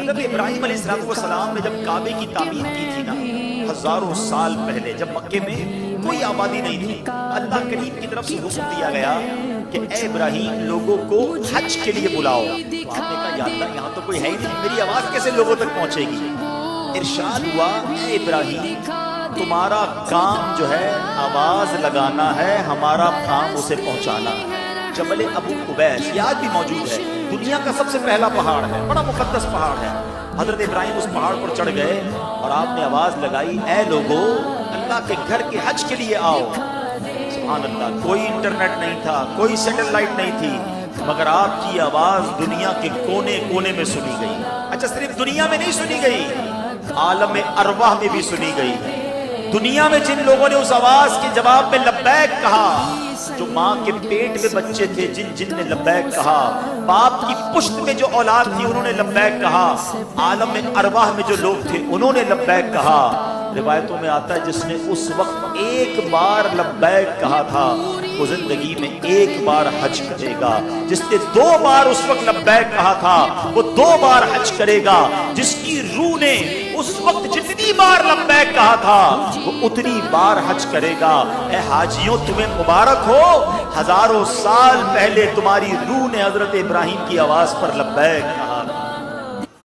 حضرت ابراہیم علیہ السلام نے جب کعبے کی تعمیر کی تھی نا، ہزاروں سال پہلے، جب مکے میں کوئی آبادی نہیں تھی، اللہ کریم کی طرف سے حکم دیا گیا کہ اے ابراہیم لوگوں کو حج کے لیے بلاؤ۔ تو آپ نے کہا یا اللہ یہاں تو کوئی ہے ہی نہیں، میری آواز کیسے لوگوں تک پہنچے گی؟ ارشاد ہوا اے ابراہیم تمہارا کام جو ہے آواز لگانا ہے، ہمارا کام اسے پہنچانا ہے۔ جبل ابو قبیس یہ آج بھی موجود ہے، دنیا کا سب سے پہلا پہاڑ ہے، بڑا مقدس پہاڑ ہے۔ حضرت ابراہیم اس پہاڑ پر چڑھ گئے اور آپ نے آواز لگائی اے لوگو اللہ کے گھر کے حج کے لیے آؤ۔ سبحان اللہ، کوئی انٹرنیٹ نہیں تھا، کوئی سیٹلائٹ نہیں تھی، مگر آپ کی آواز دنیا کے کونے کونے میں سنی گئی۔ اچھا صرف دنیا میں نہیں سنی گئی، عالم ارواح میں بھی سنی گئی۔ دنیا میں جن لوگوں نے اس آواز کے جواب میں لبیک کہا، جو ماں کے پیٹ میں بچے تھے جن نے لبیک کہا، باپ کی پشت میں جو اولاد تھی انہوں نے لبیک کہا، عالم ارواح میں جو لوگ تھے انہوں نے لبیک کہا۔ روایتوں میں آتا ہے جس نے اس وقت ایک بار لبیک کہا تھا وہ زندگی میں ایک بار حج کرے گا۔ جس نے 2 بار اس وقت لبیک کہا تھا وہ 2 بار حج کرے گا۔ جس کی روح نے اس وقت جتنی بار لبیک کہا تھا وہ اتنی بار حج کرے گا۔ اے حاجیوں تمہیں مبارک ہو، ہزاروں سال پہلے تمہاری روح نے حضرت ابراہیم کی آواز پر لبیک کہا۔